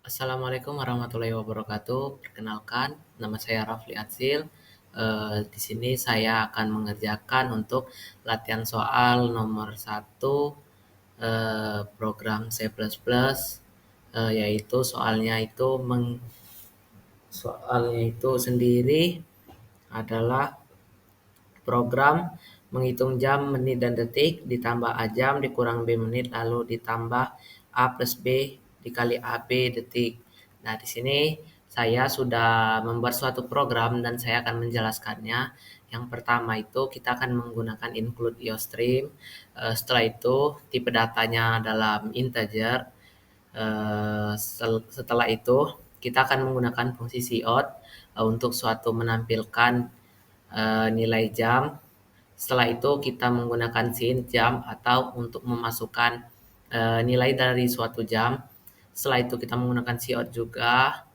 Assalamualaikum warahmatullahi wabarakatuh. Perkenalkan, nama saya Rafli Adsil. Di sini saya akan mengerjakan untuk latihan soal nomor 1 program C++, yaitu soalnya itu sendiri adalah program menghitung jam, menit, dan detik, ditambah A jam, dikurang B menit, lalu ditambah A plus B dikali AB detik. Nah, di sini saya sudah membuat suatu program dan saya akan menjelaskannya. Yang pertama itu kita akan menggunakan include IOStream. Setelah itu tipe datanya dalam integer. Setelah itu kita akan menggunakan fungsi cout untuk suatu menampilkan nilai jam. Setelah itu kita menggunakan sin jam atau untuk memasukkan nilai dari suatu jam. Setelah itu kita menggunakan cout juga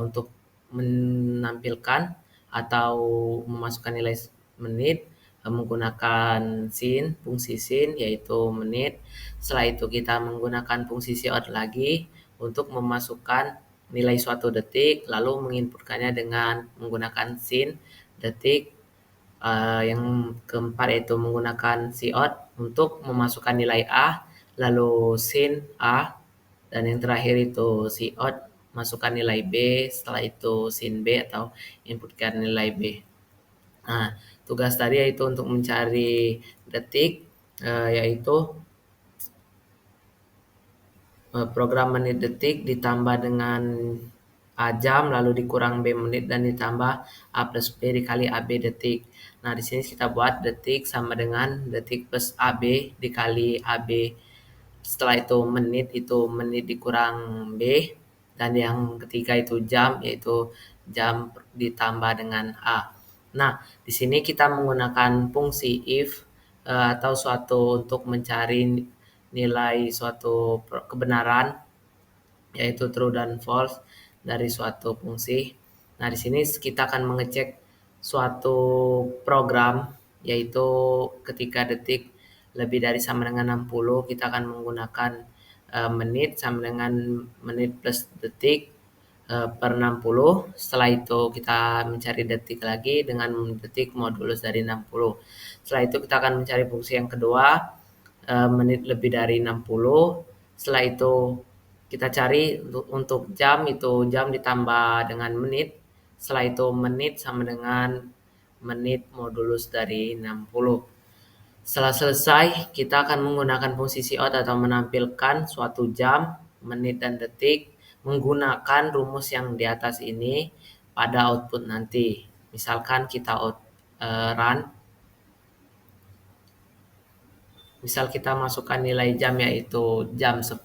untuk menampilkan atau memasukkan nilai menit menggunakan fungsi sin yaitu menit. Setelah itu kita menggunakan fungsi cout lagi untuk memasukkan nilai suatu detik lalu menginputkannya dengan menggunakan sin detik. Yang keempat yaitu menggunakan cout untuk memasukkan nilai A lalu sin A, dan yang terakhir itu cout masukkan nilai B, setelah itu sin B atau inputkan nilai B. Nah, tugas tadi yaitu untuk mencari detik, yaitu program menit detik ditambah dengan A jam lalu dikurang B menit dan ditambah A plus B dikali AB detik. Nah, di sini kita buat detik sama dengan detik plus AB dikali AB. Setelah itu menit dikurang B, dan yang ketiga itu jam, yaitu jam ditambah dengan A. Nah, di sini kita menggunakan fungsi if atau suatu untuk mencari nilai suatu kebenaran, yaitu true dan false dari suatu fungsi. Nah, di sini kita akan mengecek suatu program, yaitu ketika detik lebih dari sama dengan 60, kita akan menggunakan menit sama dengan menit plus detik per 60. Setelah itu kita mencari detik lagi dengan detik modulus dari 60. Setelah itu kita akan mencari fungsi yang kedua, menit lebih dari 60. Setelah itu kita cari untuk jam, itu jam ditambah dengan menit. Setelah itu menit sama dengan menit modulus dari 60. Setelah selesai, kita akan menggunakan fungsi cout atau menampilkan suatu jam, menit, dan detik menggunakan rumus yang di atas ini pada output nanti. Misalkan kita run. Misal kita masukkan nilai jam yaitu jam 10,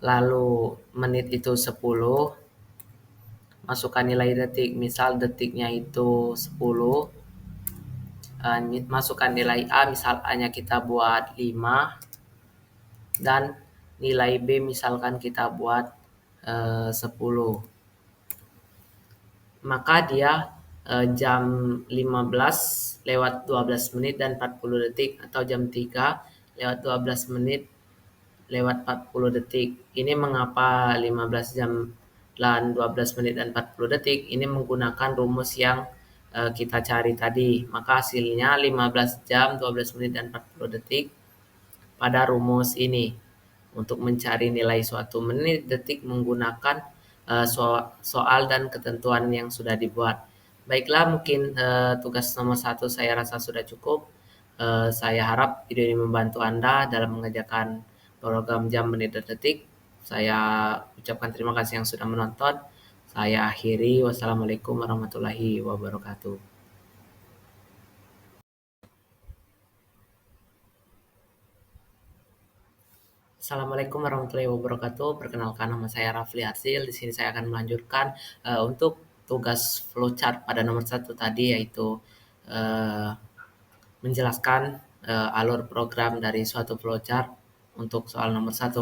lalu menit itu 10, masukkan nilai detik, misal detiknya itu 10, masukkan nilai A, misal A-nya kita buat 5, dan nilai B misalkan kita buat 10. Maka dia jam 15 lewat 12 menit dan 40 detik atau jam 3 lewat 12 menit lewat 40 detik. Ini mengapa 15 jam dan 12 menit dan 40 detik? Ini menggunakan rumus yang kita cari tadi. Maka hasilnya 15 jam, 12 menit, dan 40 detik pada rumus ini. Untuk mencari nilai suatu menit detik menggunakan soal dan ketentuan yang sudah dibuat. Baiklah, mungkin tugas nomor 1 saya rasa sudah cukup. Saya harap video ini membantu Anda dalam mengerjakan program jam, menit, dan detik. Saya ucapkan terima kasih yang sudah menonton. Saya akhiri. Wassalamualaikum warahmatullahi wabarakatuh. Assalamualaikum warahmatullahi wabarakatuh. Perkenalkan, nama saya Rafli Adsil. Di sini saya akan melanjutkan untuk tugas flowchart pada nomor 1 tadi, yaitu menjelaskan alur program dari suatu flowchart untuk soal nomor 1.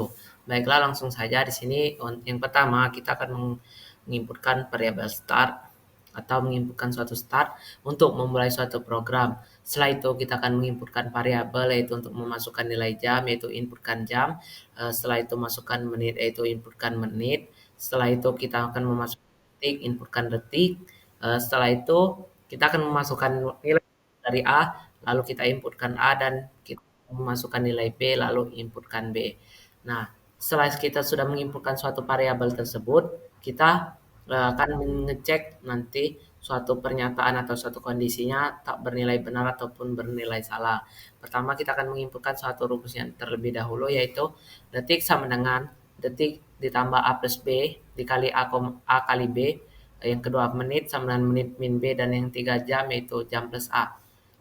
Baiklah, langsung saja di sini. Yang pertama kita akan menginputkan variabel start. atau menginputkan suatu start untuk memulai suatu program. Setelah itu kita akan menginputkan variabel yaitu untuk memasukkan nilai jam yaitu inputkan jam. Setelah itu masukkan menit yaitu inputkan menit. Setelah itu kita akan memasukkan detik, inputkan detik. Setelah itu kita akan memasukkan nilai dari A, lalu kita inputkan A dan kita memasukkan nilai B lalu inputkan B. Nah, setelah kita sudah menginputkan suatu variabel tersebut, kita akan mengecek nanti suatu pernyataan atau suatu kondisinya tak bernilai benar ataupun bernilai salah. Pertama, kita akan menginputkan suatu rumusnya terlebih dahulu, yaitu detik sama dengan detik ditambah A plus B dikali A kali B. Yang kedua, menit sama dengan menit min B. Dan yang tiga, jam, yaitu jam plus A.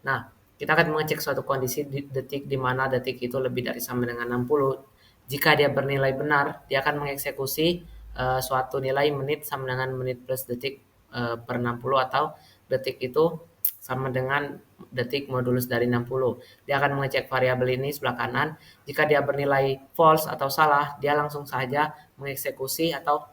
Nah, kita akan mengecek suatu kondisi di detik di mana detik itu lebih dari sama dengan 60. Jika dia bernilai benar, dia akan mengeksekusi suatu nilai menit sama dengan menit plus detik per 60, atau detik itu sama dengan detik modulus dari 60. Dia akan mengecek variabel ini sebelah kanan. Jika dia bernilai false atau salah, dia langsung saja mengeksekusi atau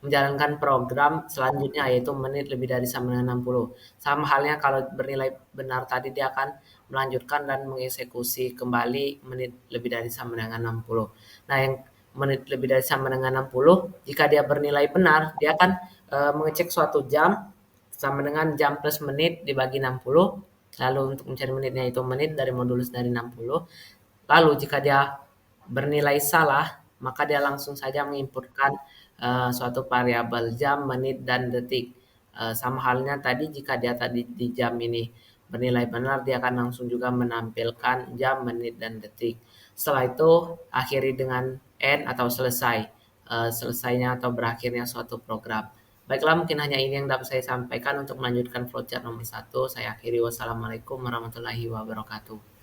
menjalankan program selanjutnya, yaitu menit lebih dari sama dengan 60. Sama halnya kalau bernilai benar tadi, dia akan melanjutkan dan mengeksekusi kembali menit lebih dari sama dengan 60. Nah, yang menit lebih dari sama dengan 60, jika dia bernilai benar, dia akan mengecek suatu jam sama dengan jam plus menit dibagi 60. Lalu untuk mencari menitnya itu menit dari modulus dari 60. Lalu jika dia bernilai salah, maka dia langsung saja menginputkan suatu variabel jam, menit, dan detik. Sama halnya tadi, jika dia tadi di jam ini bernilai benar, dia akan langsung juga menampilkan jam, menit, dan detik. Setelah itu, akhiri dengan end atau selesai. Selesainya atau berakhirnya suatu program. Baiklah, mungkin hanya ini yang dapat saya sampaikan untuk melanjutkan flowchart nomor 1. Saya akhiri. Wassalamualaikum warahmatullahi wabarakatuh.